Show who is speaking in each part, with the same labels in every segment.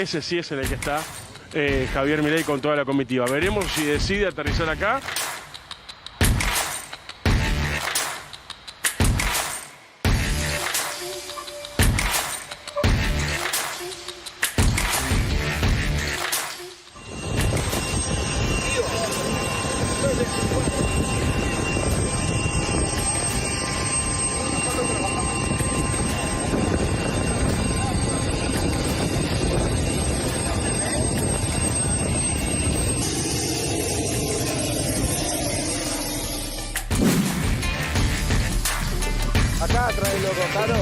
Speaker 1: ese sí es en el que está Javier Milei con toda la comitiva. Veremos si decide aterrizar acá.
Speaker 2: Acá trae loco, Caro.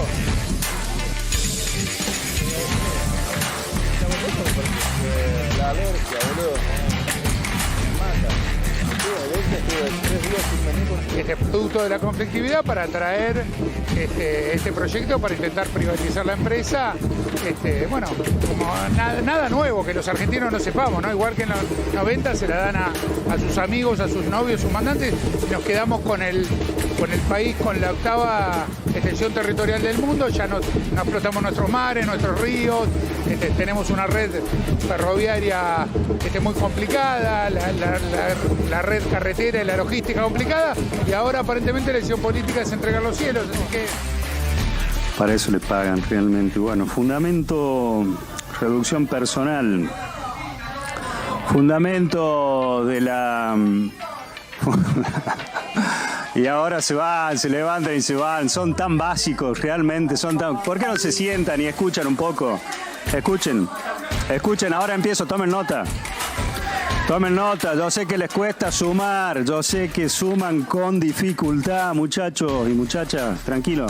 Speaker 2: La alergia, boludo. Me mata. Estuve alergia, estuve 3 días sin venir porque...
Speaker 3: Producto de la conflictividad para traer este proyecto para intentar privatizar la empresa. Bueno, como nada nuevo que los argentinos no sepamos, ¿no? Igual que en los 90 se la dan a sus amigos, a sus novios, sus mandantes, y nos quedamos con el país con la 8ª extensión territorial del mundo. Ya no explotamos nuestros mares, nuestros ríos, tenemos una red ferroviaria muy complicada, la red carretera y la logística complicada, y ahora aparentemente la decisión política es entregar los cielos, así que...
Speaker 4: Para eso le pagan realmente. Bueno, fundamento, reducción personal, fundamento de la... Y ahora se van, se levantan y se van. Son tan básicos, realmente son tan... ¿Por qué no se sientan y escuchan un poco? Escuchen, ahora empiezo, tomen nota. Tomen nota, yo sé que les cuesta sumar, yo sé que suman con dificultad, muchachos y muchachas, tranquilo.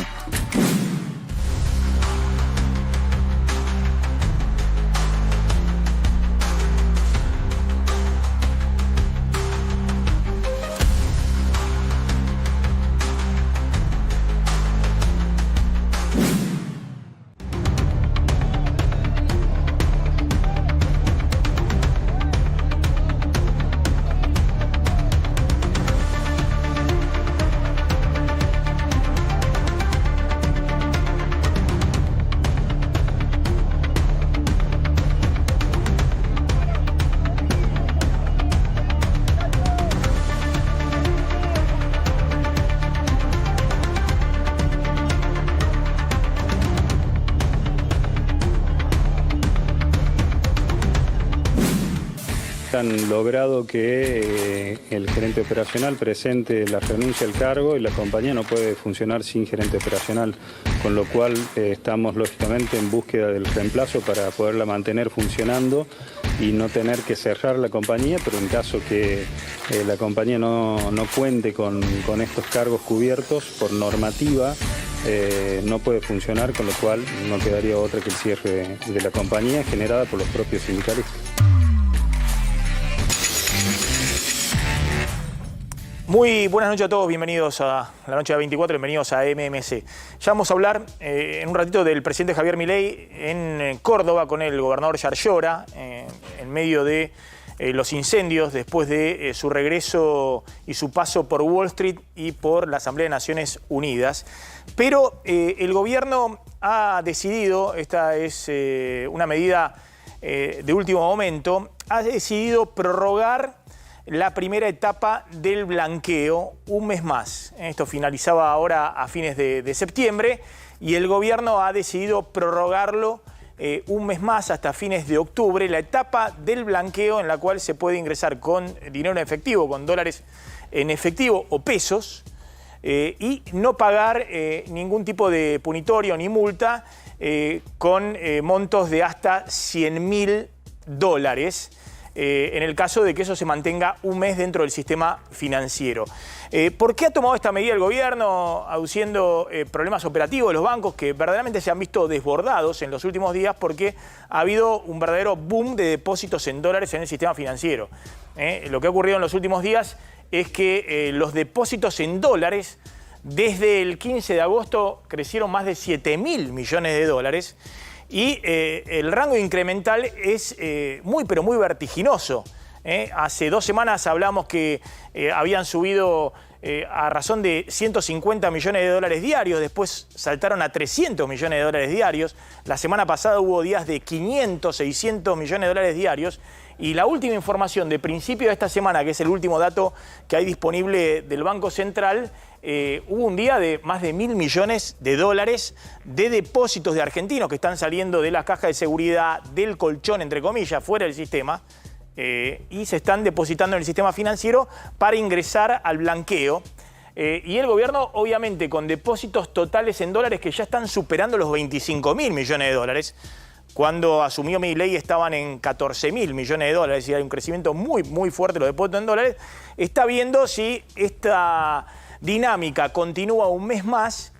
Speaker 4: Han logrado que el gerente operacional presente la renuncia al cargo y la compañía no puede funcionar sin gerente operacional, con lo cual estamos lógicamente en búsqueda del reemplazo para poderla mantener funcionando y no tener que cerrar la compañía, pero en caso que la compañía no cuente con estos cargos cubiertos por normativa, no puede funcionar, con lo cual no quedaría otra que el cierre de la compañía generada por los propios sindicalistas.
Speaker 5: Muy buenas noches a todos, bienvenidos a la noche de 24, bienvenidos a MMC. Ya vamos a hablar en un ratito del presidente Javier Milei en Córdoba con el gobernador Yarlora Llora, en medio de los incendios después de su regreso y su paso por Wall Street y por la Asamblea de Naciones Unidas. Pero el gobierno ha decidido, esta es una medida de último momento, ha decidido prorrogar la primera etapa del blanqueo un mes más. Esto finalizaba ahora a fines de septiembre y el gobierno ha decidido prorrogarlo un mes más hasta fines de octubre, la etapa del blanqueo en la cual se puede ingresar con dinero en efectivo, con dólares en efectivo o pesos, y no pagar ningún tipo de punitorio ni multa con montos de hasta $100.000. En el caso de que eso se mantenga un mes dentro del sistema financiero. ¿Por qué ha tomado esta medida el gobierno, aduciendo problemas operativos de los bancos que verdaderamente se han visto desbordados en los últimos días porque ha habido un verdadero boom de depósitos en dólares en el sistema financiero? Lo que ha ocurrido en los últimos días es que los depósitos en dólares desde el 15 de agosto crecieron más de $7.000 millones. Y el rango incremental es muy, pero muy vertiginoso. Hace 2 semanas hablamos que habían subido a razón de 150 millones de dólares diarios, después saltaron a 300 millones de dólares diarios. La semana pasada hubo días de 500, 600 millones de dólares diarios. Y la última información de principio de esta semana, que es el último dato que hay disponible del Banco Central, hubo un día de más de 1.000 millones de dólares de depósitos de argentinos que están saliendo de la caja de seguridad, del colchón, entre comillas, fuera del sistema, y se están depositando en el sistema financiero para ingresar al blanqueo. Y el gobierno, obviamente, con depósitos totales en dólares que ya están superando los 25.000 millones de dólares. Cuando asumió Milei estaban en 14.000 millones de dólares, es decir, hay un crecimiento muy fuerte de los depósitos en dólares. Está viendo si esta dinámica continúa un mes más,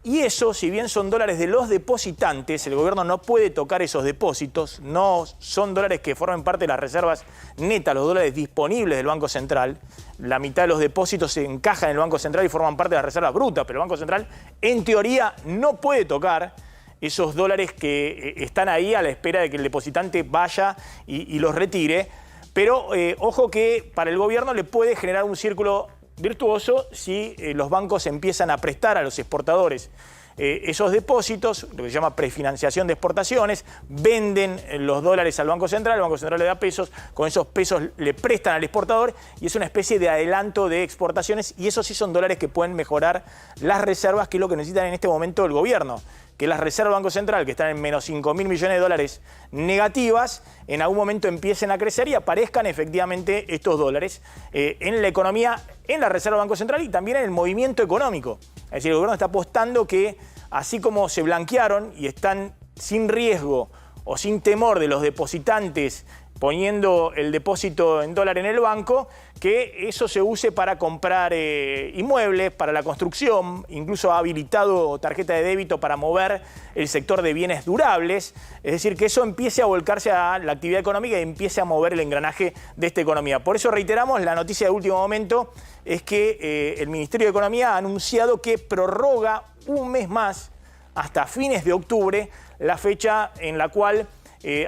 Speaker 5: y eso, si bien son dólares de los depositantes, el gobierno no puede tocar esos depósitos, no son dólares que formen parte de las reservas netas, los dólares disponibles del Banco Central. La mitad de los depósitos se encajan en el Banco Central y forman parte de las reservas brutas, pero el Banco Central, en teoría, no puede tocar esos dólares que están ahí a la espera de que el depositante vaya y los retire. Pero ojo que para el gobierno le puede generar un círculo virtuoso si los bancos empiezan a prestar a los exportadores esos depósitos, lo que se llama prefinanciación de exportaciones, venden los dólares al Banco Central, el Banco Central le da pesos, con esos pesos le prestan al exportador y es una especie de adelanto de exportaciones, y esos sí son dólares que pueden mejorar las reservas, que es lo que necesitan en este momento el gobierno. Que las reservas del Banco Central, que están en menos 5.000 millones de dólares negativas, en algún momento empiecen a crecer y aparezcan efectivamente estos dólares en la economía, en la reserva del Banco Central y también en el movimiento económico. Es decir, el gobierno está apostando que, así como se blanquearon y están sin riesgo o sin temor de los depositantes poniendo el depósito en dólar en el banco, que eso se use para comprar inmuebles, para la construcción, incluso ha habilitado tarjeta de débito para mover el sector de bienes durables, es decir, que eso empiece a volcarse a la actividad económica y empiece a mover el engranaje de esta economía. Por eso reiteramos, la noticia de último momento es que el Ministerio de Economía ha anunciado que prorroga un mes más, hasta fines de octubre, la fecha en la cual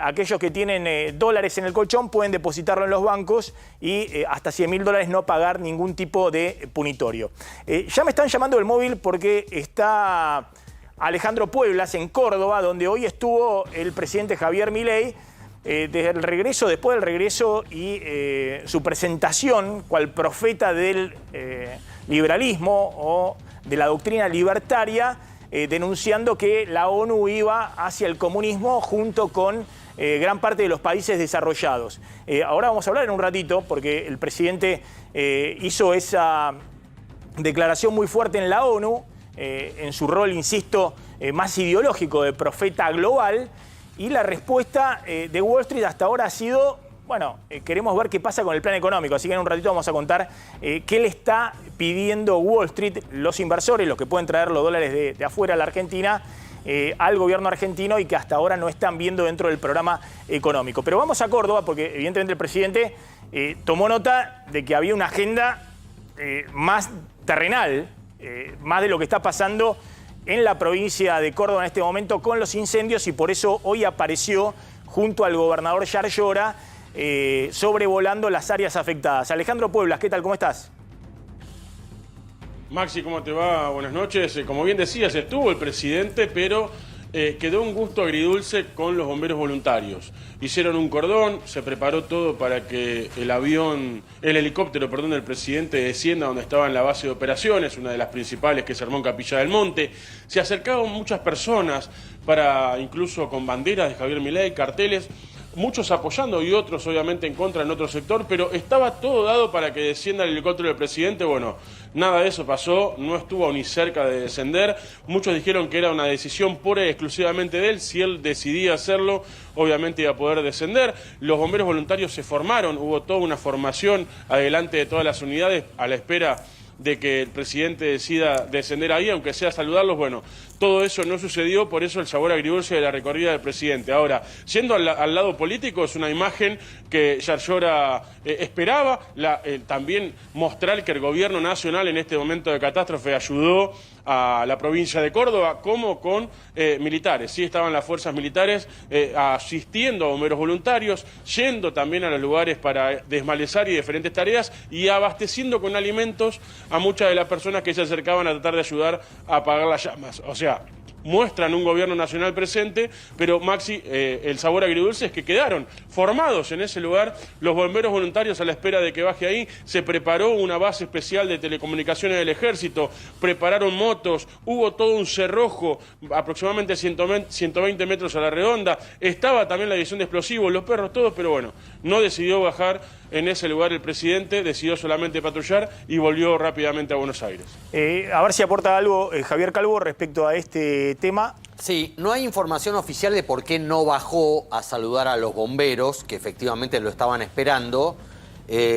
Speaker 5: aquellos que tienen dólares en el colchón pueden depositarlo en los bancos y hasta 100.000 dólares no pagar ningún tipo de punitorio. Ya me están llamando del móvil porque está Alejandro Pueblas en Córdoba, donde hoy estuvo el presidente Javier Milei. Desde el regreso, después del regreso y su presentación cual profeta del liberalismo o de la doctrina libertaria, denunciando que la ONU iba hacia el comunismo junto con gran parte de los países desarrollados. Ahora vamos a hablar en un ratito, porque el presidente hizo esa declaración muy fuerte en la ONU, en su rol, insisto, más ideológico de profeta global, y la respuesta de Wall Street hasta ahora ha sido: bueno, queremos ver qué pasa con el plan económico, así que en un ratito vamos a contar qué le está pidiendo Wall Street, los inversores, los que pueden traer los dólares de afuera a la Argentina, al gobierno argentino, y que hasta ahora no están viendo dentro del programa económico. Pero vamos a Córdoba, porque evidentemente el presidente tomó nota de que había una agenda más terrenal, más de lo que está pasando en la provincia de Córdoba en este momento con los incendios, y por eso hoy apareció junto al gobernador Yarlora, sobrevolando las áreas afectadas. Alejandro Pueblas, ¿qué tal? ¿Cómo estás?
Speaker 1: Maxi, ¿cómo te va? Buenas noches. Como bien decías, estuvo el presidente, pero quedó un gusto agridulce con los bomberos voluntarios. Hicieron un cordón, se preparó todo para que el helicóptero del presidente descienda donde estaba en la base de operaciones, una de las principales que se armó en Capilla del Monte. Se acercaron muchas personas, incluso con banderas de Javier Milei, carteles, muchos apoyando y otros obviamente en contra en otro sector, pero estaba todo dado para que descienda el helicóptero del presidente. Bueno, nada de eso pasó, no estuvo ni cerca de descender. Muchos dijeron que era una decisión pura y exclusivamente de él. Si él decidía hacerlo, obviamente iba a poder descender. Los bomberos voluntarios se formaron, hubo toda una formación adelante de todas las unidades a la espera de que el presidente decida descender ahí, aunque sea saludarlos. Bueno, todo eso no sucedió, por eso el sabor agridulce de la recorrida del presidente. Ahora, yendo al lado político, es una imagen que Yarlora esperaba, también mostrar que el gobierno nacional en este momento de catástrofe ayudó a la provincia de Córdoba, como con militares. Sí, estaban las fuerzas militares asistiendo a bomberos voluntarios, yendo también a los lugares para desmalezar y diferentes tareas y abasteciendo con alimentos a muchas de las personas que se acercaban a tratar de ayudar a apagar las llamas. O sea, muestran un gobierno nacional presente, pero Maxi, el sabor agridulce es que quedaron formados en ese lugar los bomberos voluntarios a la espera de que baje ahí. Se preparó una base especial de telecomunicaciones del ejército, prepararon motos, hubo todo un cerrojo, aproximadamente 120 metros a la redonda, estaba también la división de explosivos, los perros, todos, pero bueno, no decidió bajar en ese lugar el presidente, decidió solamente patrullar y volvió rápidamente a Buenos Aires.
Speaker 5: A ver si aporta algo Javier Calvo respecto a este tema.
Speaker 6: Sí, no hay información oficial de por qué no bajó a saludar a los bomberos, que efectivamente lo estaban esperando.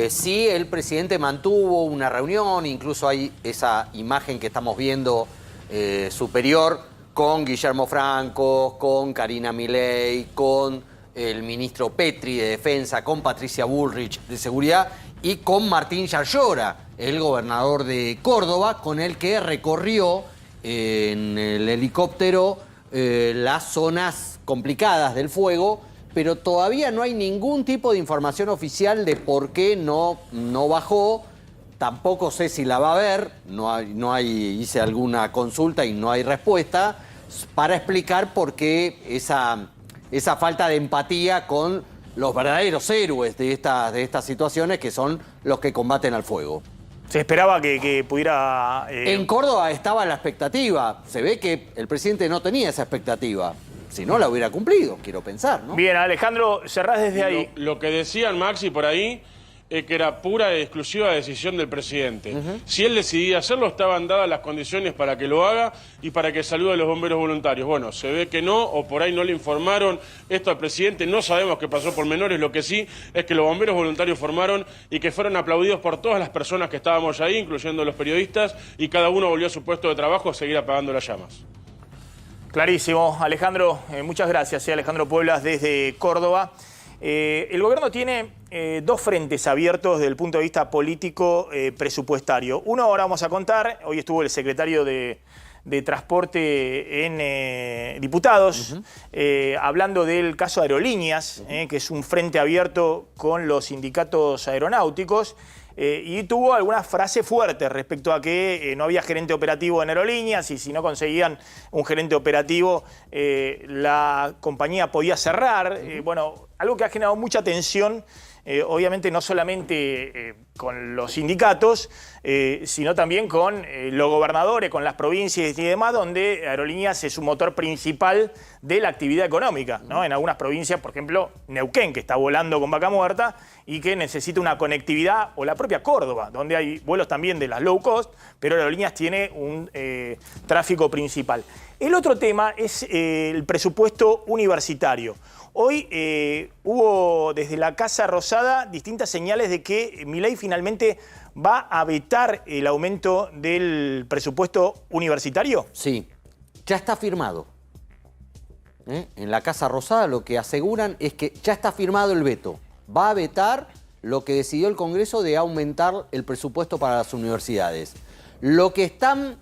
Speaker 6: Sí, el presidente mantuvo una reunión, incluso hay esa imagen que estamos viendo superior, con Guillermo Franco, con Karina Milei, con el ministro Petri de Defensa, con Patricia Bullrich de Seguridad y con Martín Yarlora, el gobernador de Córdoba, con el que recorrió en el helicóptero las zonas complicadas del fuego, pero todavía no hay ningún tipo de información oficial de por qué no bajó. Tampoco sé si la va a haber, hice alguna consulta y no hay respuesta para explicar por qué esa falta de empatía con los verdaderos héroes de estas situaciones, que son los que combaten al fuego.
Speaker 5: Se esperaba que pudiera...
Speaker 6: En Córdoba estaba la expectativa. Se ve que el presidente no tenía esa expectativa. Si no, la hubiera cumplido, quiero pensar, ¿no?
Speaker 5: Bien, Alejandro, cerrás desde ahí.
Speaker 1: Lo que decían Maxi por ahí es que era pura y exclusiva decisión del presidente. Si él decidía hacerlo, estaban dadas las condiciones para que lo haga y para que salude a los bomberos voluntarios. Bueno, se ve que no, o por ahí no le informaron esto al presidente. No sabemos qué pasó por menores. Lo que sí es que los bomberos voluntarios formaron y que fueron aplaudidos por todas las personas que estábamos ahí, incluyendo los periodistas, y cada uno volvió a su puesto de trabajo a seguir apagando las llamas.
Speaker 5: Clarísimo, Alejandro. Muchas gracias. Alejandro Pueblas desde Córdoba. El gobierno tiene dos frentes abiertos desde el punto de vista político presupuestario. Uno ahora vamos a contar. Hoy estuvo el secretario de Transporte en Diputados, hablando del caso Aerolíneas, que es un frente abierto con los sindicatos aeronáuticos. Y tuvo algunas frases fuertes respecto a que no había gerente operativo en Aerolíneas y si no conseguían un gerente operativo, la compañía podía cerrar. Bueno, algo que ha generado mucha tensión, obviamente no solamente con los sindicatos, sino también con los gobernadores, con las provincias y demás, donde Aerolíneas es un motor principal de la actividad económica, ¿no? En algunas provincias, por ejemplo, Neuquén, que está volando con vaca muerta y que necesita una conectividad, o la propia Córdoba, donde hay vuelos también de las low cost, pero Aerolíneas tiene un tráfico principal. El otro tema es el presupuesto universitario. Hoy hubo desde la Casa Rosada distintas señales de que Milei finalmente va a vetar el aumento del presupuesto universitario.
Speaker 6: Sí, ya está firmado. En la Casa Rosada lo que aseguran es que ya está firmado el veto. Va a vetar lo que decidió el Congreso de aumentar el presupuesto para las universidades. Lo que están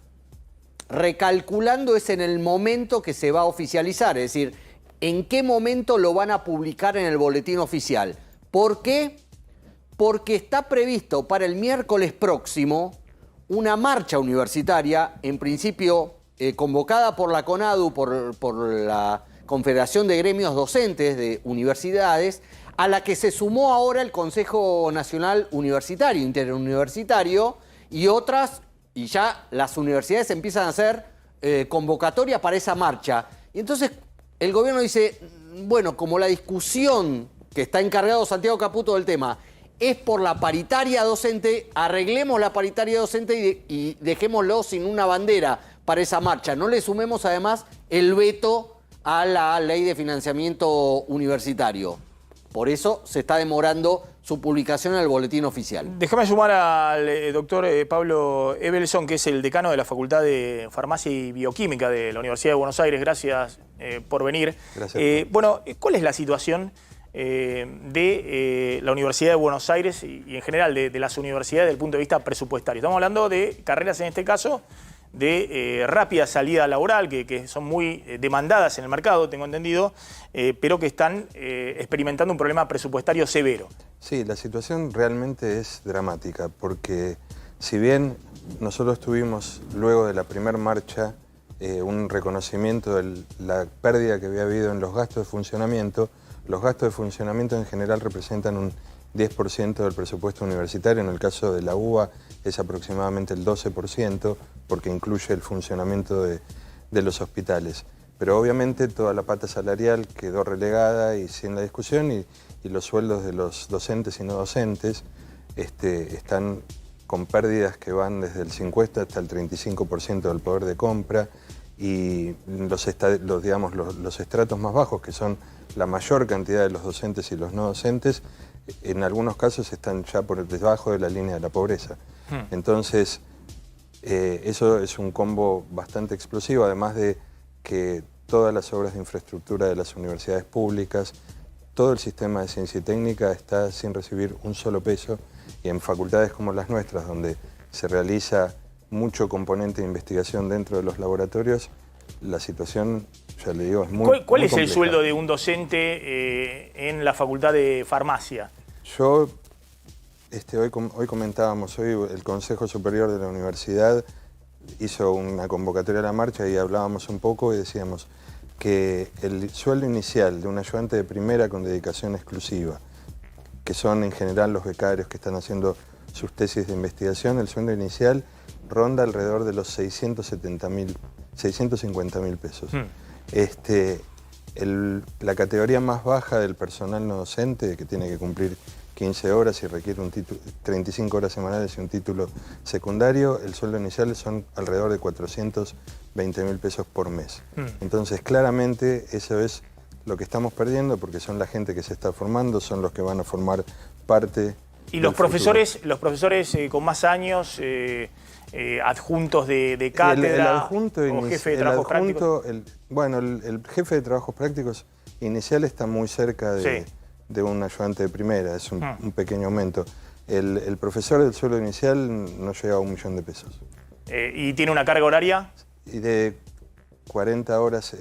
Speaker 6: recalculando es en el momento que se va a oficializar, es decir, ¿en qué momento lo van a publicar en el boletín oficial? ¿Por qué? Porque está previsto para el miércoles próximo una marcha universitaria, en principio convocada por la CONADU, por la Confederación de Gremios Docentes de Universidades, a la que se sumó ahora el Consejo Nacional Universitario, Interuniversitario, y otras, y ya las universidades empiezan a hacer convocatorias para esa marcha. Y entonces el gobierno dice, bueno, como la discusión que está encargado Santiago Caputo del tema es por la paritaria docente, arreglemos la paritaria docente y dejémoslo sin una bandera para esa marcha. No le sumemos además el veto a la ley de financiamiento universitario. Por eso se está demorando su publicación en el boletín oficial.
Speaker 5: Déjame sumar al doctor Pablo Evelson, que es el decano de la Facultad de Farmacia y Bioquímica de la Universidad de Buenos Aires. Gracias por venir.
Speaker 7: Gracias.
Speaker 5: Bueno, ¿cuál es la situación de la Universidad de Buenos Aires y en general de las universidades desde el punto de vista presupuestario? Estamos hablando de carreras, en este caso, de rápida salida laboral, que son muy demandadas en el mercado, tengo entendido, pero que están experimentando un problema presupuestario severo.
Speaker 7: Sí, la situación realmente es dramática, porque si bien nosotros tuvimos luego de la primera marcha un reconocimiento de la pérdida que había habido en los gastos de funcionamiento, los gastos de funcionamiento en general representan un 10% del presupuesto universitario. En el caso de la UBA es aproximadamente el 12%, porque incluye el funcionamiento de los hospitales. Pero obviamente toda la pata salarial quedó relegada y sin la discusión, y los sueldos de los docentes y no docentes están con pérdidas que van desde el 50 hasta el 35% del poder de compra, y los estratos más bajos, que son la mayor cantidad de los docentes y los no docentes, en algunos casos están ya por debajo de la línea de la pobreza. Entonces, eso es un combo bastante explosivo, además de que todas las obras de infraestructura de las universidades públicas, todo el sistema de ciencia y técnica está sin recibir un solo peso, y en facultades como las nuestras, donde se realiza mucho componente de investigación dentro de los laboratorios, la situación, ya le digo, es muy
Speaker 5: ¿Cuál
Speaker 7: muy
Speaker 5: es
Speaker 7: compleja.
Speaker 5: el sueldo de un docente en la Facultad de Farmacia?
Speaker 7: Yo, hoy comentábamos, hoy el Consejo Superior de la Universidad hizo una convocatoria a la marcha y hablábamos un poco y decíamos que el sueldo inicial de un ayudante de primera con dedicación exclusiva, que son en general los becarios que están haciendo sus tesis de investigación, el sueldo inicial ronda alrededor de los 650.000 pesos. La categoría más baja del personal no docente, que tiene que cumplir 15 horas y requiere 35 horas semanales y un título secundario, el sueldo inicial son alrededor de 420.000 pesos por mes. Entonces, claramente, eso es lo que estamos perdiendo, porque son la gente que se está formando, son los que van a formar parte.
Speaker 5: ¿Y los profesores con más años, adjuntos de cátedra
Speaker 7: el adjunto
Speaker 5: o jefe de trabajos prácticos?
Speaker 7: El jefe de trabajos prácticos inicial está muy cerca de un ayudante de primera, es un pequeño aumento. El profesor del sueldo inicial no llega a 1 millón de pesos.
Speaker 5: ¿Y tiene una carga horaria?
Speaker 7: Y de 40 horas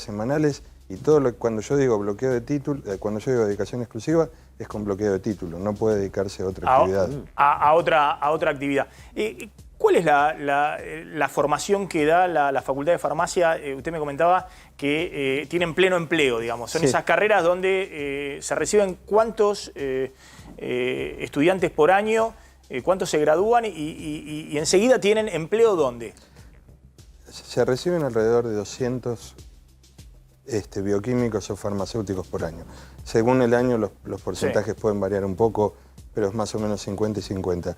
Speaker 7: semanales, y todo cuando yo digo bloqueo de título, cuando yo digo dedicación exclusiva, es con bloqueo de título, no puede dedicarse a otra actividad.
Speaker 5: A otra actividad. ¿Cuál es la formación que da la Facultad de Farmacia? Usted me comentaba que tienen pleno empleo, digamos. Son esas carreras donde se reciben cuántos estudiantes por año, cuántos se gradúan y enseguida tienen empleo ¿dónde?
Speaker 7: Se reciben alrededor de 200 bioquímicos o farmacéuticos por año. Según el año los porcentajes pueden variar un poco, pero es más o menos 50 y 50.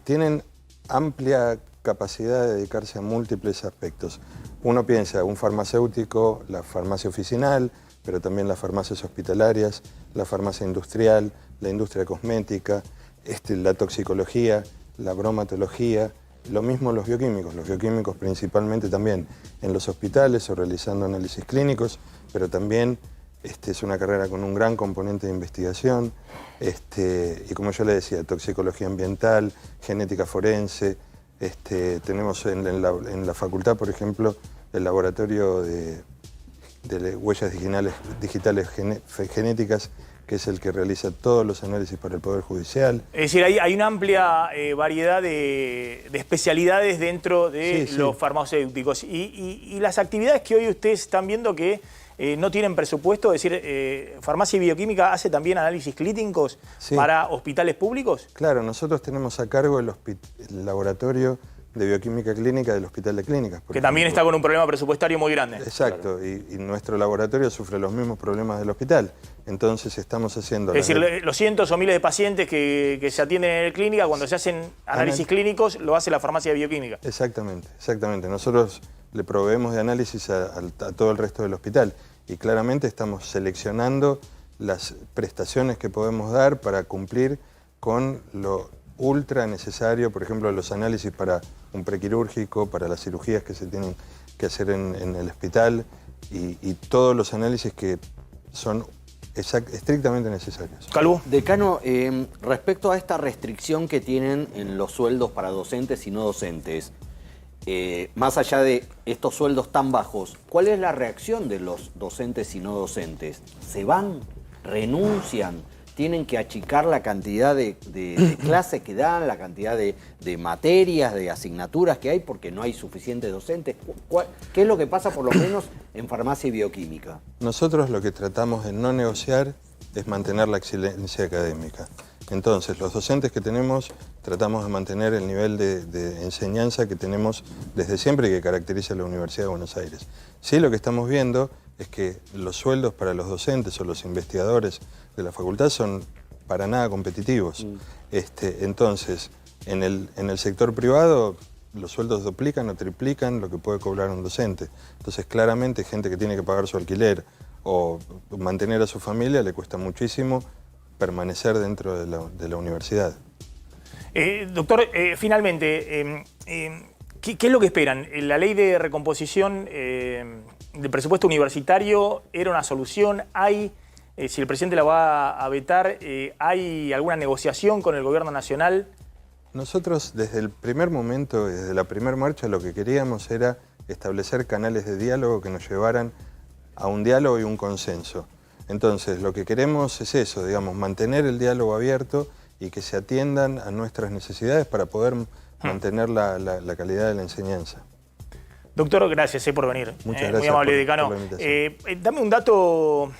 Speaker 7: Tienen amplia capacidad de dedicarse a múltiples aspectos. Uno piensa, un farmacéutico, la farmacia oficinal, pero también las farmacias hospitalarias, la farmacia industrial, la industria cosmética, la toxicología, la bromatología, lo mismo los bioquímicos principalmente también en los hospitales o realizando análisis clínicos, pero también es una carrera con un gran componente de investigación, y como yo le decía, toxicología ambiental, genética forense. Tenemos en la facultad, por ejemplo, el laboratorio de huellas digitales genéticas, que es el que realiza todos los análisis para el Poder Judicial.
Speaker 5: Es decir, hay una amplia variedad de especialidades dentro de los farmacéuticos. Y las actividades que hoy ustedes están viendo que no tienen presupuesto, es decir, Farmacia y Bioquímica hace también análisis clínicos para hospitales públicos.
Speaker 7: Claro, nosotros tenemos a cargo el laboratorio de bioquímica clínica del Hospital de Clínicas.
Speaker 5: Que también está con un problema presupuestario muy grande.
Speaker 7: Exacto, y nuestro laboratorio sufre los mismos problemas del hospital. Entonces estamos haciendo...
Speaker 5: Es decir, los cientos o miles de pacientes que se atienden en la clínica, cuando se hacen análisis clínicos, lo hace la Farmacia de Bioquímica.
Speaker 7: Exactamente. Nosotros le proveemos de análisis a todo el resto del hospital, y claramente estamos seleccionando las prestaciones que podemos dar para cumplir con lo ultra necesario, por ejemplo, los análisis para un prequirúrgico, para las cirugías que se tienen que hacer en el hospital y todos los análisis que son estrictamente necesarios.
Speaker 5: Calvo.
Speaker 6: Decano, respecto a esta restricción que tienen en los sueldos para docentes y no docentes, más allá de estos sueldos tan bajos, ¿cuál es la reacción de los docentes y no docentes? ¿Se van? ¿Renuncian? ¿Tienen que achicar la cantidad de clases que dan, la cantidad de materias, de asignaturas que hay porque no hay suficientes docentes? ¿Qué es lo que pasa por lo menos en farmacia y bioquímica?
Speaker 7: Nosotros lo que tratamos de no negociar es mantener la excelencia académica. Entonces, los docentes que tenemos tratamos de mantener el nivel de enseñanza que tenemos desde siempre y que caracteriza a la Universidad de Buenos Aires. Sí, lo que estamos viendo es que los sueldos para los docentes o los investigadores de la facultad son para nada competitivos. Entonces, en el sector privado los sueldos duplican o triplican lo que puede cobrar un docente. Entonces, claramente, gente que tiene que pagar su alquiler o mantener a su familia le cuesta muchísimo permanecer dentro de la universidad.
Speaker 5: Doctor, finalmente, ¿qué es lo que esperan? ¿La ley de recomposición del presupuesto universitario era una solución? Si el presidente la va a vetar, ¿hay alguna negociación con el gobierno nacional?
Speaker 7: Nosotros desde el primer momento, desde la primera marcha, lo que queríamos era establecer canales de diálogo que nos llevaran a un diálogo y un consenso. Entonces, lo que queremos es eso, digamos, mantener el diálogo abierto y que se atiendan a nuestras necesidades para poder mantener la calidad de la enseñanza.
Speaker 5: Doctor, gracias por venir.
Speaker 7: Muchas gracias.
Speaker 5: Muy amable,
Speaker 7: por
Speaker 5: decano.
Speaker 7: la invitación.
Speaker 5: Dame un dato,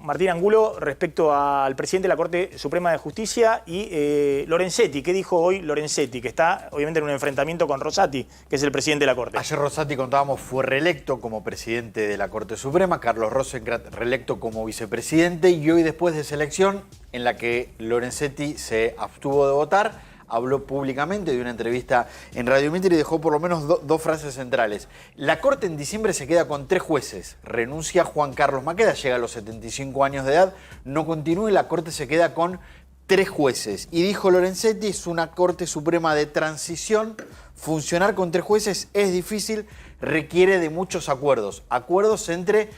Speaker 5: Martín Angulo, respecto al presidente de la Corte Suprema de Justicia y Lorenzetti. ¿Qué dijo hoy Lorenzetti? Que está, obviamente, en un enfrentamiento con Rosati, que es el presidente de la Corte.
Speaker 8: Ayer Rosati, contábamos, fue reelecto como presidente de la Corte Suprema, Carlos Rosenkrantz reelecto como vicepresidente, y hoy, después de esa elección, en la que Lorenzetti se abstuvo de votar, habló públicamente de una entrevista en Radio Mitre y dejó por lo menos dos frases centrales. La Corte en diciembre se queda con 3 jueces. Renuncia Juan Carlos Maqueda, llega a los 75 años de edad, no continúa y la Corte se queda con 3 jueces. Y dijo Lorenzetti, es una Corte Suprema de transición. Funcionar con 3 jueces es difícil, requiere de muchos acuerdos. Acuerdos entre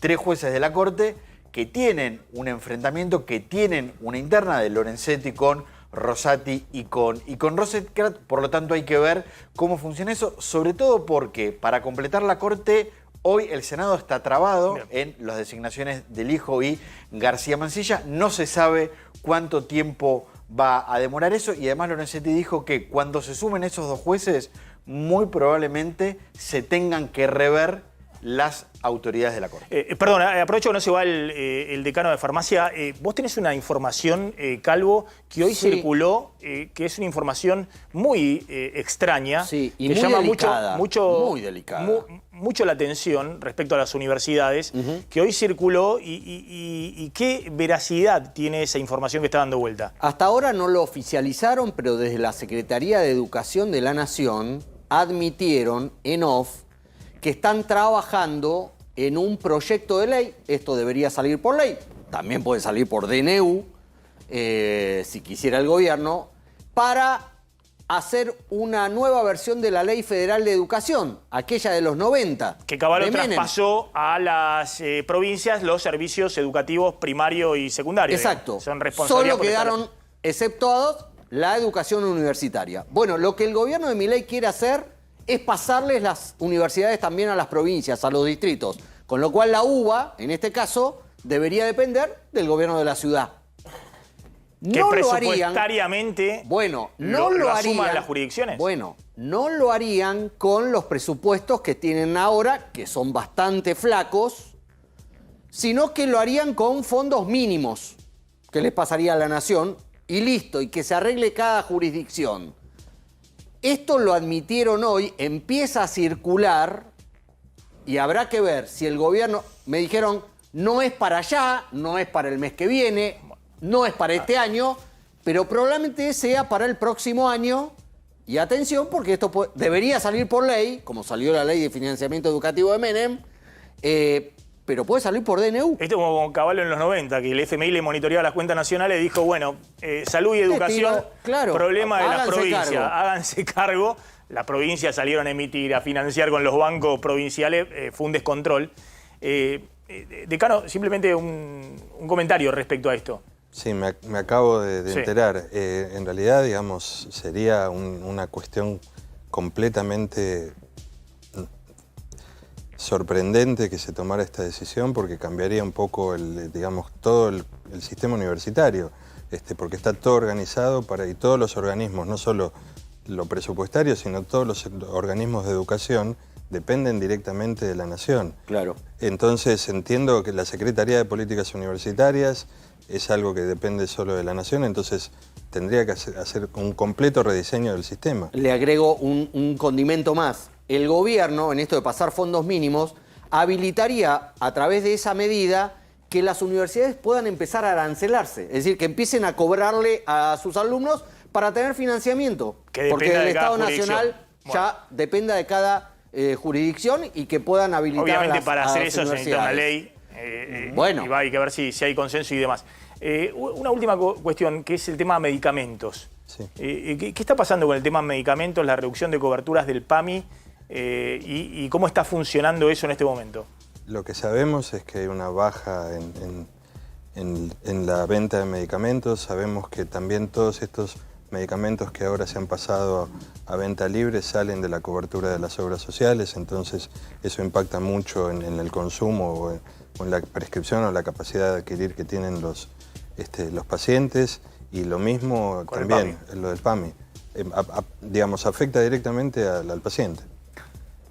Speaker 8: 3 jueces de la Corte que tienen un enfrentamiento, que tienen una interna de Lorenzetti con Rosati y con Rosenkrantz. Por lo tanto, hay que ver cómo funciona eso, sobre todo porque para completar la Corte, hoy el Senado está trabado en las designaciones del hijo y García Mansilla. No se sabe cuánto tiempo va a demorar eso, y además Lorenzetti dijo que cuando se sumen esos 2 jueces, muy probablemente se tengan que rever las autoridades de la Corte.
Speaker 5: Perdón, aprovecho que no se va el decano de farmacia. Vos tenés una información, Calvo, que hoy circuló, que es una información muy extraña.
Speaker 6: Sí, y
Speaker 5: que
Speaker 6: muy
Speaker 5: llama
Speaker 6: delicada. Muy delicada.
Speaker 5: Mucho la atención respecto a las universidades, que hoy circuló y qué veracidad tiene esa información que está dando vuelta.
Speaker 6: Hasta ahora no lo oficializaron, pero desde la Secretaría de Educación de la Nación admitieron en off que están trabajando en un proyecto de ley. Esto debería salir por ley, también puede salir por DNU, si quisiera el gobierno, para hacer una nueva versión de la Ley Federal de Educación, aquella de los 90.
Speaker 5: Que Cavallo traspasó a las provincias los servicios educativos primario y secundario.
Speaker 6: Exacto.
Speaker 5: Son responsabilidades.
Speaker 6: Solo quedaron exceptuados la educación universitaria. Bueno, lo que el gobierno de Milei quiere hacer es pasarles las universidades también a las provincias, a los distritos. Con lo cual la UBA, en este caso, debería depender del gobierno de la ciudad.
Speaker 5: Que
Speaker 6: no
Speaker 5: presupuestariamente lo asuman las jurisdicciones.
Speaker 6: Bueno, no lo harían con los presupuestos que tienen ahora, que son bastante flacos, sino que lo harían con fondos mínimos que les pasaría a la nación y listo, y que se arregle cada jurisdicción. Esto lo admitieron hoy, empieza a circular y habrá que ver si el gobierno... Me dijeron, no es para allá, no es para el mes que viene, no es para este año, pero probablemente sea para el próximo año. Y atención, porque esto debería salir por ley, como salió la ley de financiamiento educativo de Menem, pero puede salir por DNU.
Speaker 5: Esto es como Caballo en los 90, que el FMI le monitoreaba las cuentas nacionales y dijo, bueno, salud y educación,
Speaker 6: claro,
Speaker 5: problema de las provincias,
Speaker 6: cargo.
Speaker 5: háganse cargo. Las provincias salieron a emitir, a financiar con los bancos provinciales, fue un descontrol. Decano, simplemente un comentario respecto a esto.
Speaker 7: Sí, me acabo de enterar. En realidad, digamos, sería una cuestión completamente sorprendente que se tomara esta decisión porque cambiaría un poco todo el sistema universitario, porque está todo organizado y todos los organismos, no solo lo presupuestario, sino todos los organismos de educación dependen directamente de la Nación.
Speaker 6: Claro.
Speaker 7: Entonces entiendo que la Secretaría de Políticas Universitarias es algo que depende solo de la Nación, entonces tendría que hacer un completo rediseño del sistema.
Speaker 6: Le agrego un condimento más. El gobierno, en esto de pasar fondos mínimos, habilitaría a través de esa medida que las universidades puedan empezar a arancelarse. Es decir, que empiecen a cobrarle a sus alumnos para tener financiamiento. Porque el Estado Nacional ya dependa de cada jurisdicción y que puedan habilitar
Speaker 5: obviamente para hacer eso se necesita una ley.
Speaker 6: Bueno.
Speaker 5: Y hay que ver si hay consenso y demás. Una última cuestión, que es el tema de medicamentos.
Speaker 7: Sí.
Speaker 5: ¿Qué está pasando con el tema de medicamentos, la reducción de coberturas del PAMI y cómo está funcionando eso en este momento?
Speaker 7: Lo que sabemos es que hay una baja en la venta de medicamentos. Sabemos que también todos estos medicamentos que ahora se han pasado a venta libre salen de la cobertura de las obras sociales, entonces eso impacta mucho en el consumo o en la prescripción o la capacidad de adquirir que tienen los pacientes, y lo mismo
Speaker 5: con
Speaker 7: también lo del PAMI. Digamos, afecta directamente al paciente.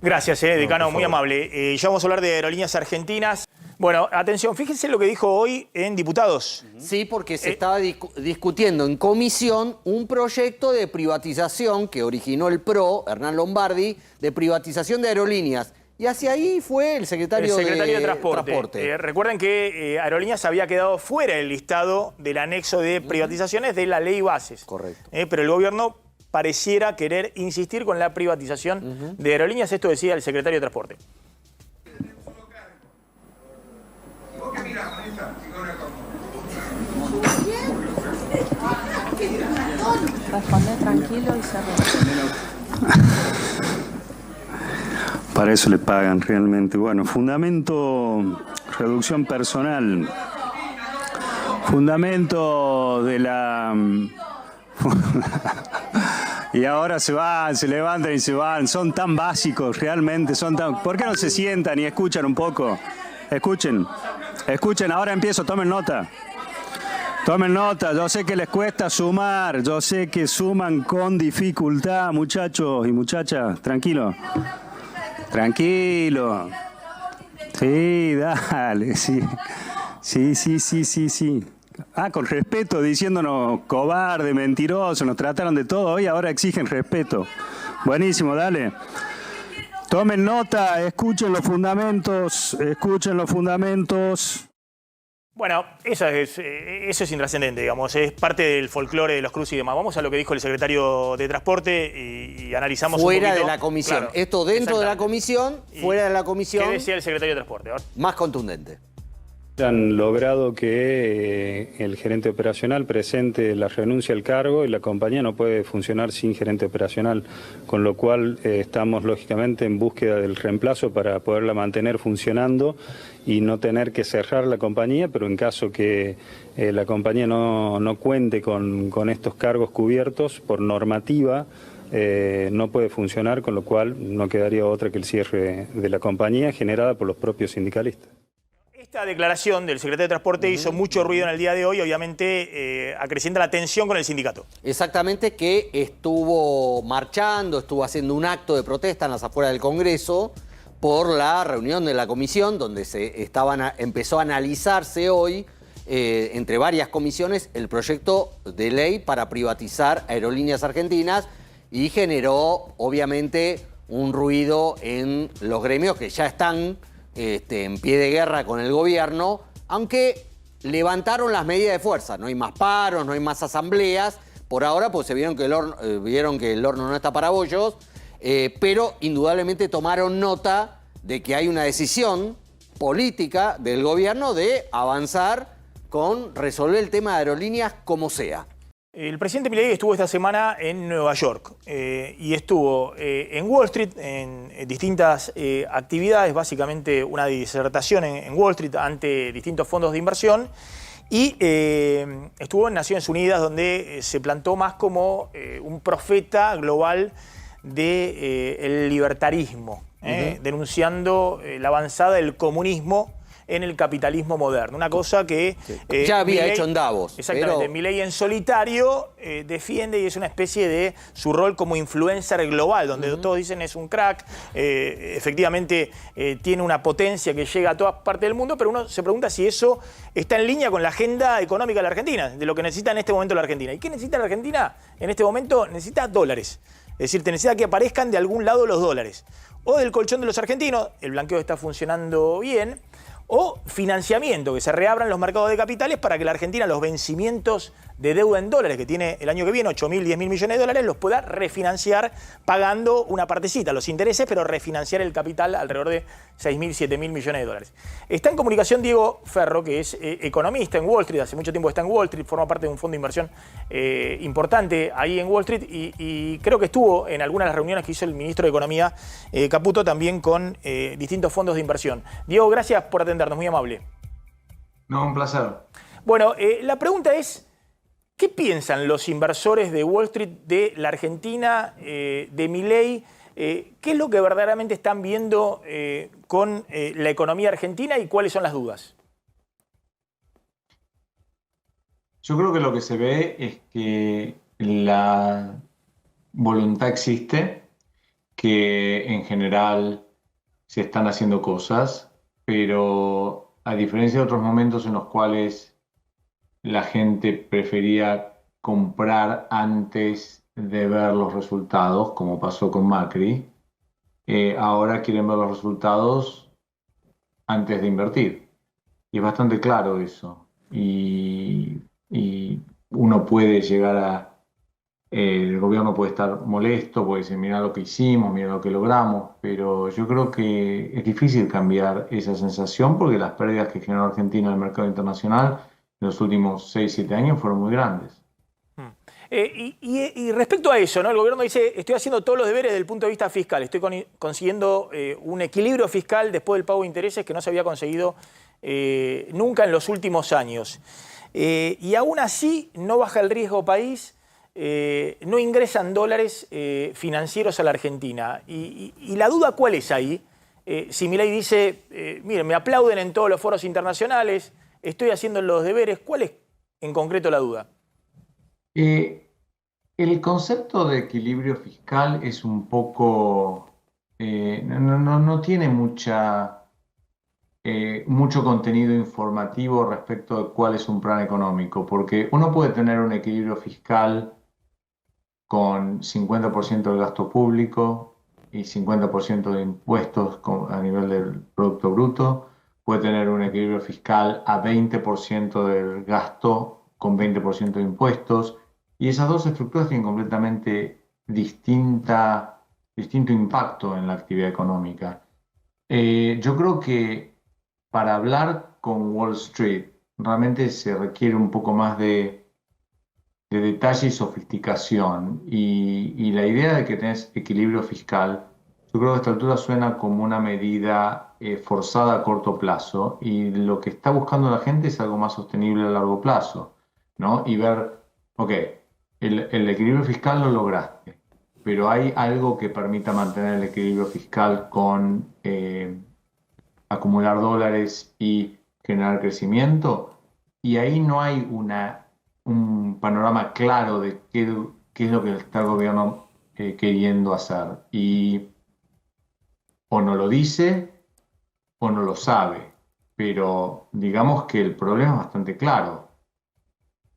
Speaker 5: Gracias, decano, muy amable. Ya vamos a hablar de Aerolíneas Argentinas. Bueno, atención, fíjense lo que dijo hoy en Diputados.
Speaker 6: Sí, porque se estaba discutiendo en comisión un proyecto de privatización que originó el PRO, Hernán Lombardi, de privatización de aerolíneas. Y hacia ahí fue el secretario de Transporte.
Speaker 5: Recuerden que Aerolíneas había quedado fuera del listado del anexo de privatizaciones de la ley Bases.
Speaker 6: Correcto.
Speaker 5: Pero el gobierno pareciera querer insistir con la privatización de Aerolíneas. Esto decía el secretario de Transporte.
Speaker 9: Responde tranquilo y cerrado.
Speaker 4: Para eso le pagan realmente. Bueno, fundamento, reducción personal. Fundamento de la... Y ahora se van, se levantan y se van. Son tan básicos, realmente son tan... ¿Por qué no se sientan y escuchan un poco? Escuchen, ahora empiezo, tomen nota. Tomen nota, yo sé que les cuesta sumar, yo sé que suman con dificultad, muchachos y muchachas, tranquilo. Tranquilo. Sí, dale, sí. Sí. Con respeto, diciéndonos cobarde, mentiroso, nos trataron de todo hoy, ahora exigen respeto. Buenísimo, dale. Tomen nota, escuchen los fundamentos.
Speaker 5: Bueno, eso es intrascendente, digamos, es parte del folclore de los cruces y demás. Vamos a lo que dijo el secretario de Transporte y analizamos
Speaker 6: fuera
Speaker 5: un poquito.
Speaker 6: de la comisión.
Speaker 5: Claro,
Speaker 6: esto dentro de la comisión, fuera de la comisión.
Speaker 5: ¿Qué decía el secretario de Transporte?
Speaker 6: Más contundente.
Speaker 4: Han logrado que el gerente operacional presente la renuncia al cargo y la compañía no puede funcionar sin gerente operacional, con lo cual estamos lógicamente en búsqueda del reemplazo para poderla mantener funcionando y no tener que cerrar la compañía, pero en caso que la compañía no cuente con estos cargos cubiertos por normativa, no puede funcionar, con lo cual no quedaría otra que el cierre de la compañía generada por los propios sindicalistas.
Speaker 5: Esta declaración del secretario de Transporte hizo mucho ruido en el día de hoy, obviamente acrecienta la tensión con el sindicato. Exactamente,
Speaker 6: que estuvo marchando, estuvo haciendo un acto de protesta en las afueras del Congreso por la reunión de la comisión, donde empezó a analizarse hoy, entre varias comisiones, el proyecto de ley para privatizar Aerolíneas Argentinas, y generó, obviamente, un ruido en los gremios que ya están en pie de guerra con el gobierno, aunque levantaron las medidas de fuerza. No hay más paros, no hay más asambleas. Por ahora, pues se vieron que el horno no está para bollos, pero indudablemente tomaron nota de que hay una decisión política del gobierno de avanzar con resolver el tema de aerolíneas como sea.
Speaker 5: El presidente Milei estuvo esta semana en Nueva York y estuvo en Wall Street en distintas actividades, básicamente una disertación en Wall Street ante distintos fondos de inversión, y estuvo en Naciones Unidas, donde se plantó más como un profeta global del libertarismo, denunciando la avanzada del comunismo en el capitalismo moderno. Una cosa que...
Speaker 6: ya había
Speaker 5: Milei,
Speaker 6: hecho en Davos.
Speaker 5: Exactamente.
Speaker 6: Pero...
Speaker 5: Milei en solitario defiende y es una especie de su rol como influencer global, donde todos dicen es un crack, efectivamente tiene una potencia que llega a todas partes del mundo, pero uno se pregunta si eso está en línea con la agenda económica de la Argentina, de lo que necesita en este momento la Argentina. ¿Y qué necesita la Argentina en este momento? Necesita dólares. Es decir, te necesita que aparezcan de algún lado los dólares. O del colchón de los argentinos, el blanqueo está funcionando bien, o financiamiento, que se reabran los mercados de capitales para que la Argentina los vencimientos de deuda en dólares que tiene el año que viene, 8.000, 10.000 millones de dólares, los pueda refinanciar pagando una partecita, los intereses, pero refinanciar el capital alrededor de 6.000, 7.000 millones de dólares. Está en comunicación Diego Ferro, que es economista en Wall Street, hace mucho tiempo está en Wall Street, forma parte de un fondo de inversión importante ahí en Wall Street y creo que estuvo en algunas de las reuniones que hizo el ministro de Economía, Caputo, también con distintos fondos de inversión. Diego, gracias por atendernos, muy amable.
Speaker 10: No, un placer.
Speaker 5: Bueno, la pregunta es, ¿qué piensan los inversores de Wall Street de la Argentina, de Milei? ¿Qué es lo que verdaderamente están viendo con la economía argentina y cuáles son las dudas?
Speaker 10: Yo creo que lo que se ve es que la voluntad existe, que en general se están haciendo cosas, pero a diferencia de otros momentos en los cuales la gente prefería comprar antes de ver los resultados, como pasó con Macri, ahora quieren ver los resultados antes de invertir. Y es bastante claro eso. Y uno puede llegar a... el gobierno puede estar molesto, puede decir, mira lo que hicimos, mira lo que logramos, pero yo creo que es difícil cambiar esa sensación porque las pérdidas que generó Argentina en el mercado internacional en los últimos 6-7 años fueron muy grandes.
Speaker 5: Y respecto a eso, ¿no? El gobierno dice, estoy haciendo todos los deberes desde el punto de vista fiscal, estoy consiguiendo un equilibrio fiscal después del pago de intereses que no se había conseguido nunca en los últimos años. Y aún así no baja el riesgo país, no ingresan dólares financieros a la Argentina. Y la duda, ¿cuál es ahí? Si Milei dice, miren, me aplauden en todos los foros internacionales, estoy haciendo los deberes, ¿cuál es en concreto la duda?
Speaker 10: El concepto de equilibrio fiscal es un poco... no tiene mucho contenido informativo respecto de cuál es un plan económico, porque uno puede tener un equilibrio fiscal con 50% del gasto público y 50% de impuestos a nivel del Producto Bruto, puede tener un equilibrio fiscal a 20% del gasto con 20% de impuestos, y esas dos estructuras tienen completamente distinto impacto en la actividad económica. Yo creo que para hablar con Wall Street realmente se requiere un poco más de detalle y sofisticación, y la idea de que tenés equilibrio fiscal, yo creo que a esta altura suena como una medida forzada a corto plazo, y lo que está buscando la gente es algo más sostenible a largo plazo, ¿no? Y ver, ok, el equilibrio fiscal lo lograste, pero hay algo que permita mantener el equilibrio fiscal con acumular dólares y generar crecimiento, y ahí no hay un panorama claro de qué es lo que está el gobierno queriendo hacer, y o no lo dice o no lo sabe, pero digamos que el problema es bastante claro.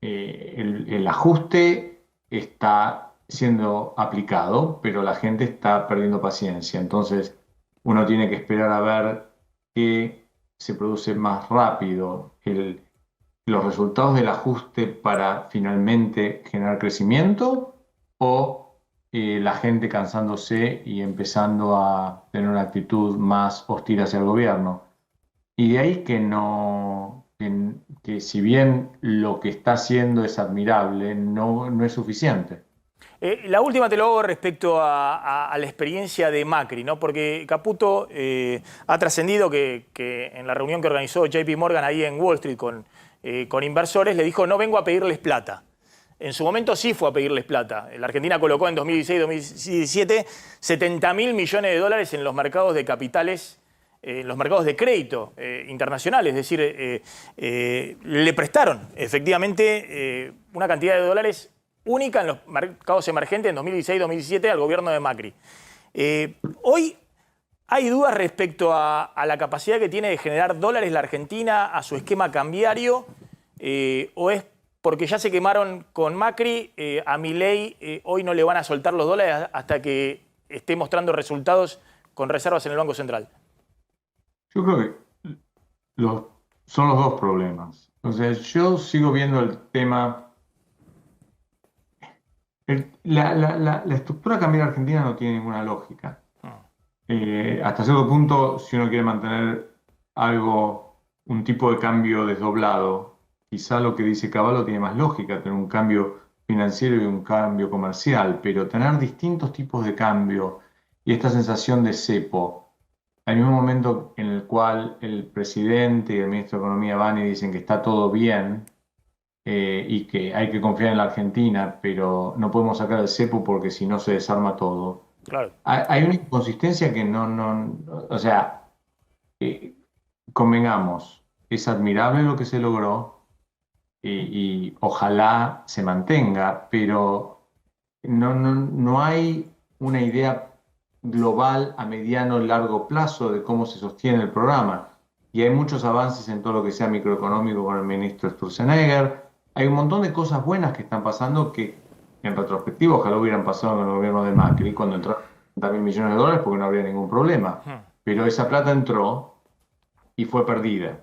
Speaker 10: El ajuste está siendo aplicado, pero la gente está perdiendo paciencia, entonces uno tiene que esperar a ver qué se produce más rápido, los resultados del ajuste para finalmente generar crecimiento, o la gente cansándose y empezando a tener una actitud más hostil hacia el gobierno. Y de ahí que no, que si bien lo que está haciendo es admirable, no es suficiente.
Speaker 5: La última te lo hago respecto a la experiencia de Macri, ¿no? Porque Caputo ha trascendido que en la reunión que organizó JP Morgan ahí en Wall Street con inversores, le dijo: no vengo a pedirles plata. En su momento sí fue a pedirles plata. La Argentina colocó en 2016-2017 $70.000 millones en los mercados de capitales, en los mercados de crédito internacionales. Es decir, le prestaron efectivamente una cantidad de dólares única en los mercados emergentes en 2016-2017 al gobierno de Macri. Hoy hay dudas respecto a la capacidad que tiene de generar dólares la Argentina, a su esquema cambiario, o es porque ya se quemaron con Macri, a Milei hoy no le van a soltar los dólares hasta que esté mostrando resultados con reservas en el Banco Central.
Speaker 10: Yo creo que son los dos problemas. O sea, yo sigo viendo el tema. La estructura cambiaria argentina no tiene ninguna lógica. Hasta cierto punto, si uno quiere mantener un tipo de cambio desdoblado, quizá lo que dice Cavallo tiene más lógica, tener un cambio financiero y un cambio comercial, pero tener distintos tipos de cambio y esta sensación de cepo, al mismo momento en el cual el presidente y el ministro de Economía van y dicen que está todo bien, y que hay que confiar en la Argentina, pero no podemos sacar el cepo porque si no se desarma todo.
Speaker 5: Claro.
Speaker 10: Hay una inconsistencia que o sea, convengamos, es admirable lo que se logró y ojalá se mantenga, pero no hay una idea global a mediano y largo plazo de cómo se sostiene el programa. Y hay muchos avances en todo lo que sea microeconómico con el ministro Sturzenegger. Hay un montón de cosas buenas que están pasando que, en retrospectiva, ojalá hubieran pasado con el gobierno de Macri cuando entraron $70.000 millones porque no habría ningún problema. Pero esa plata entró y fue perdida.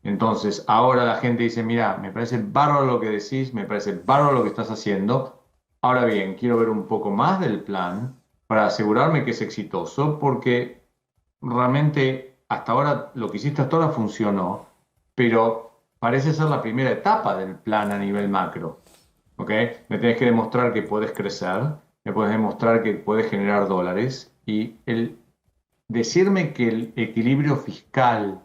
Speaker 10: Entonces, ahora la gente dice: mira, me parece bárbaro lo que decís, me parece bárbaro lo que estás haciendo. Ahora bien, quiero ver un poco más del plan para asegurarme que es exitoso, porque realmente hasta ahora, lo que hiciste hasta ahora funcionó, pero parece ser la primera etapa del plan a nivel macro. ¿Ok? Me tenés que demostrar que podés crecer, me podés demostrar que podés generar dólares, y el decirme que el equilibrio fiscal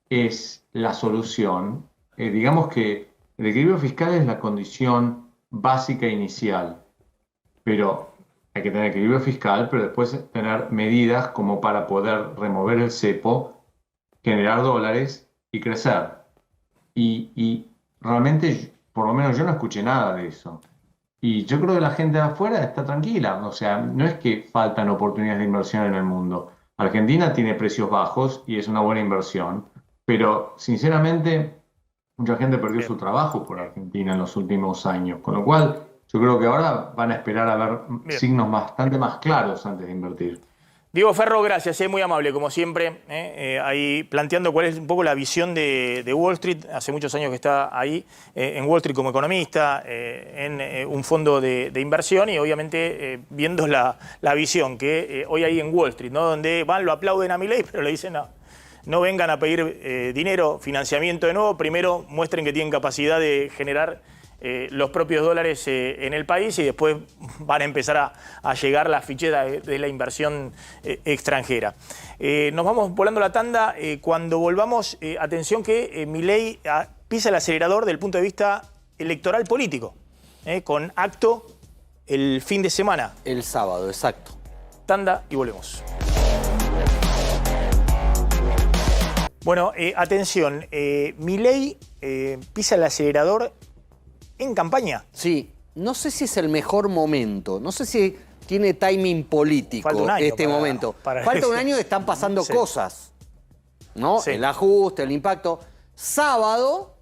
Speaker 10: es la solución, digamos que el equilibrio fiscal es la condición básica inicial, pero hay que tener equilibrio fiscal, pero después tener medidas como para poder remover el cepo, generar dólares y crecer. Y realmente, por lo menos yo no escuché nada de eso. Y yo creo que la gente de afuera está tranquila. O sea, no es que faltan oportunidades de inversión en el mundo. Argentina tiene precios bajos y es una buena inversión, pero sinceramente mucha gente perdió su trabajo por Argentina en los últimos años, con lo cual yo creo que ahora van a esperar a ver signos bastante más claros antes de invertir.
Speaker 5: Diego Ferro, gracias, muy amable, como siempre, ahí planteando cuál es un poco la visión de Wall Street. Hace muchos años que está ahí en Wall Street como economista, en un fondo de inversión, y obviamente viendo la visión que hoy hay en Wall Street, ¿no? Donde lo aplauden a Milei, pero le dicen: no vengan a pedir dinero, financiamiento de nuevo, primero muestren que tienen capacidad de generar los propios dólares en el país, y después van a empezar a llegar las fichetas de la inversión extranjera. Nos vamos volando la tanda. Cuando volvamos, atención que Milei pisa el acelerador del punto de vista electoral político, con acto el fin de semana.
Speaker 6: El sábado, exacto.
Speaker 5: Tanda y volvemos. Bueno, atención, Milei pisa el acelerador en campaña.
Speaker 6: Sí, no sé si es el mejor momento, no sé si tiene timing político este momento. Falta un año, están pasando cosas, ¿no? Sí. El ajuste, el impacto. Sábado,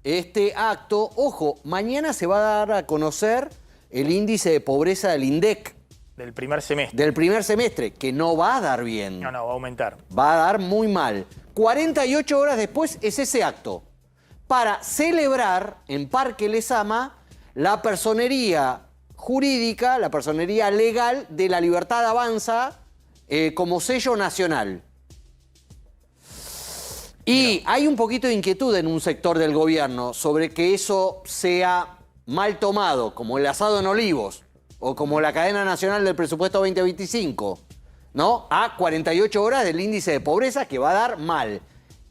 Speaker 6: este acto, ojo, mañana se va a dar a conocer el índice de pobreza del INDEC.
Speaker 5: Del primer semestre.
Speaker 6: Del primer semestre, que no va a dar bien.
Speaker 5: No, va a aumentar.
Speaker 6: Va a dar muy mal. 48 horas después es ese acto, para celebrar en Parque Lezama la personería jurídica, la personería legal de La Libertad Avanza como sello nacional. Y hay un poquito de inquietud en un sector del gobierno sobre que eso sea mal tomado, como el asado en Olivos o como la cadena nacional del presupuesto 2025, ¿no? A 48 horas del índice de pobreza que va a dar mal.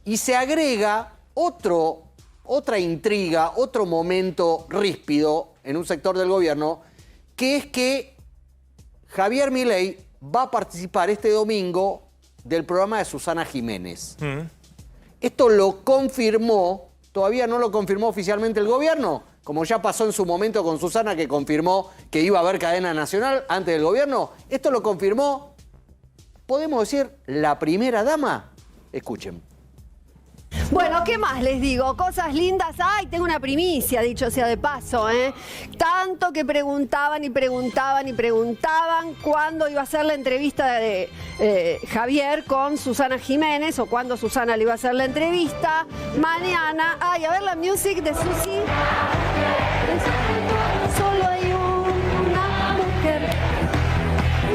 Speaker 6: Y se agrega otra intriga, otro momento ríspido en un sector del gobierno, que es que Javier Milei va a participar este domingo del programa de Susana Jiménez. Esto lo confirmó, todavía no lo confirmó oficialmente el gobierno, como ya pasó en su momento con Susana, que confirmó que iba a haber cadena nacional antes del gobierno. Esto lo confirmó, podemos decir, la primera dama. Escuchen.
Speaker 11: Bueno, ¿qué más les digo? Cosas lindas. Ay, tengo una primicia, dicho sea de paso, ¿eh? Tanto que preguntaban y preguntaban y preguntaban cuándo iba a ser la entrevista de Javier con Susana Jiménez o cuándo Susana le iba a hacer la entrevista. Mañana. Ay, a ver la music de Susi. Solo hay una mujer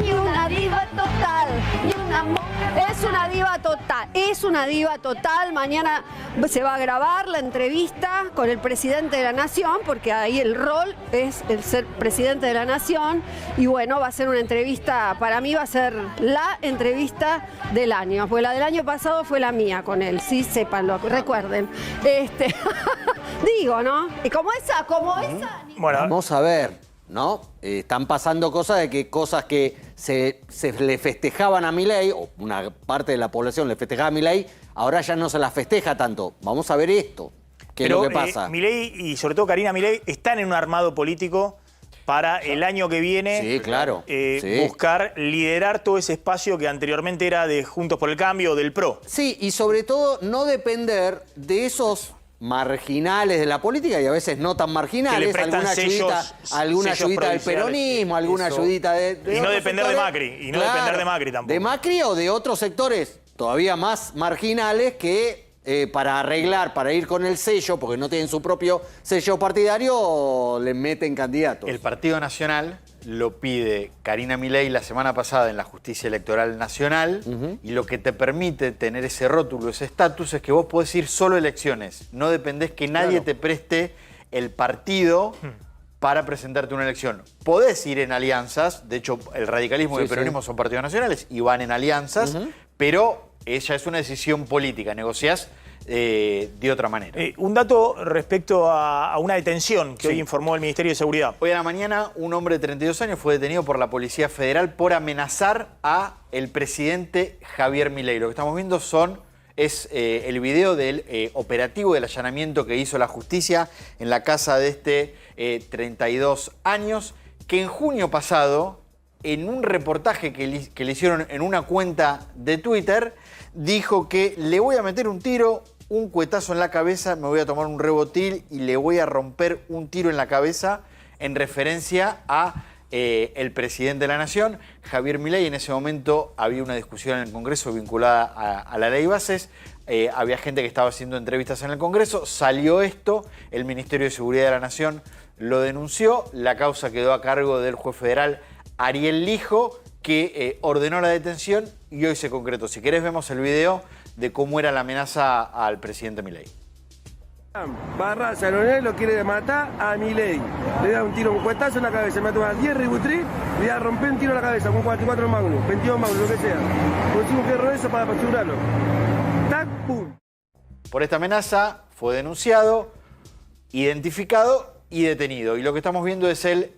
Speaker 11: y una diva total. Y una mujer. Es una diva total, es una diva total. Mañana se va a grabar la entrevista con el presidente de la Nación, porque ahí el rol es el ser presidente de la Nación. Y bueno, va a ser una entrevista, para mí va a ser la entrevista del año, porque la del año pasado fue la mía con él, sí, sépanlo, recuerden. Digo, ¿no? Y como esa.
Speaker 6: Bueno, vamos a ver, ¿no? Están pasando cosas que se le festejaban a Milei, o una parte de la población le festejaba a Milei, ahora ya no se las festeja tanto. Vamos a ver esto, qué es lo que pasa.
Speaker 5: Milei y sobre todo Karina Milei están en un armado político para el año que viene.
Speaker 6: Sí, claro.
Speaker 5: Buscar liderar todo ese espacio que anteriormente era de Juntos por el Cambio o del PRO.
Speaker 6: Sí, y sobre todo no depender de esos marginales de la política y a veces no tan marginales, alguna ayudita del peronismo, alguna ayudita de
Speaker 5: y no depender de Macri, y no depender de Macri tampoco.
Speaker 6: De Macri o de otros sectores todavía más marginales que para arreglar, para ir con el sello, porque no tienen su propio sello partidario, le meten candidatos.
Speaker 8: El Partido Nacional lo pide Karina Milei la semana pasada en la Justicia Electoral Nacional, y lo que te permite tener ese rótulo, ese estatus, es que vos podés ir solo a elecciones. No dependés que nadie te preste el partido para presentarte una elección. Podés ir en alianzas, de hecho el radicalismo y el peronismo son partidos nacionales y van en alianzas, pero ella es una decisión política, negociás de otra manera.
Speaker 5: Un dato respecto a una detención que hoy informó el Ministerio de Seguridad.
Speaker 8: Hoy a la mañana un hombre de 32 años fue detenido por la Policía Federal por amenazar a el presidente Javier Milei. Lo que estamos viendo es el video del operativo del allanamiento que hizo la justicia en la casa de este 32 años, que en junio pasado, en un reportaje que le hicieron en una cuenta de Twitter, dijo que le voy a meter un tiro, un cuetazo en la cabeza, me voy a tomar un rebotil y le voy a romper un tiro en la cabeza, en referencia a el presidente de la Nación, Javier Milei. En ese momento había una discusión en el Congreso vinculada a la ley bases, había gente que estaba haciendo entrevistas en el Congreso, salió esto, el Ministerio de Seguridad de la Nación lo denunció, la causa quedó a cargo del juez federal Ariel Lijo, que ordenó la detención y hoy se concretó. Si querés vemos el video de cómo era la amenaza al presidente Milei.
Speaker 12: Barraza lo quiere matar a Milei. Le da un tiro, un cuetazo en la cabeza, me va a tomar 10 Ributril, le voy a romper un tiro en la cabeza con 44 Magnum, 22 Magnum, lo que sea. Consigo un fierro eso para asegurarlo. ¡Tac! ¡Pum!
Speaker 8: Por esta amenaza fue denunciado, identificado y detenido. Y lo que estamos viendo es el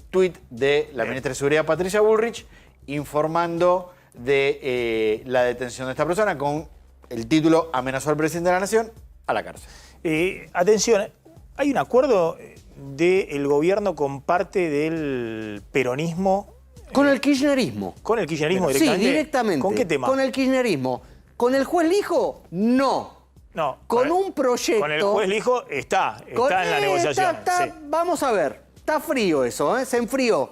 Speaker 8: tuit de la ministra de Seguridad, Patricia Bullrich, informando de la detención de esta persona con el título "Amenazó al presidente de la Nación a la cárcel".
Speaker 5: Atención, hay un acuerdo del gobierno con parte del peronismo.
Speaker 6: Con el kirchnerismo.
Speaker 5: ¿Con el kirchnerismo directamente?
Speaker 6: Sí, directamente.
Speaker 5: ¿Con qué tema?
Speaker 6: Con el kirchnerismo. ¿Con el juez Lijo? No.
Speaker 5: No.
Speaker 6: Con un proyecto...
Speaker 5: Con el juez Lijo está en la negociación.
Speaker 6: Vamos a ver, está frío eso, se enfrió.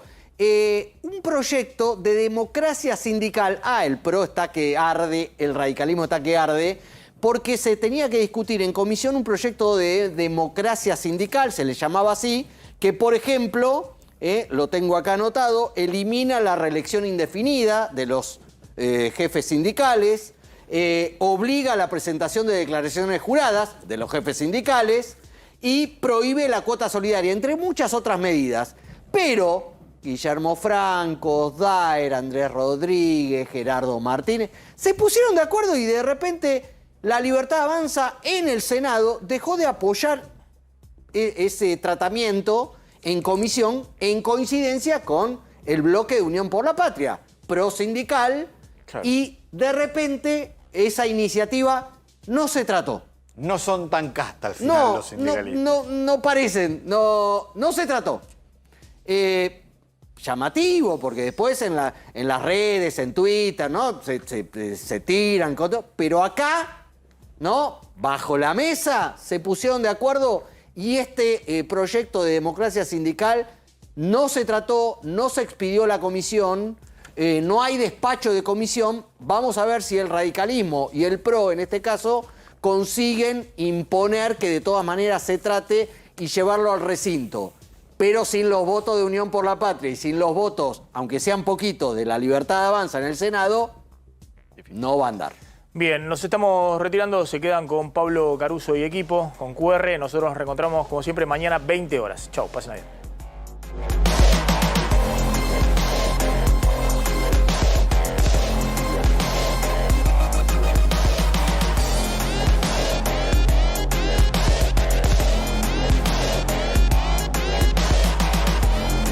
Speaker 6: Un proyecto de democracia sindical. El PRO está que arde, el radicalismo está que arde, porque se tenía que discutir en comisión un proyecto de democracia sindical, se le llamaba así, que por ejemplo, lo tengo acá anotado, elimina la reelección indefinida de los jefes sindicales, obliga a la presentación de declaraciones juradas de los jefes sindicales y prohíbe la cuota solidaria, entre muchas otras medidas. Pero Guillermo Franco, Daer, Andrés Rodríguez, Gerardo Martínez, se pusieron de acuerdo y de repente La Libertad Avanza en el Senado dejó de apoyar ese tratamiento en comisión en coincidencia con el bloque de Unión por la Patria, pro-sindical, claro. Y de repente esa iniciativa no se trató.
Speaker 8: No son tan casta al final los sindicalistas.
Speaker 6: No parecen, no se trató. Llamativo, porque después en las redes, en Twitter, ¿no? Se tiran, pero acá, ¿no? Bajo la mesa se pusieron de acuerdo y este proyecto de democracia sindical no se trató, no se expidió la comisión, no hay despacho de comisión. Vamos a ver si el radicalismo y el PRO, en este caso, consiguen imponer que de todas maneras se trate y llevarlo al recinto. Pero sin los votos de Unión por la Patria y sin los votos, aunque sean poquitos, de La Libertad Avanza en el Senado, no va a andar.
Speaker 5: Bien, nos estamos retirando, se quedan con Pablo Caruso y equipo, con QR. Nosotros nos reencontramos como siempre mañana 20 horas. Chau, pasen bien.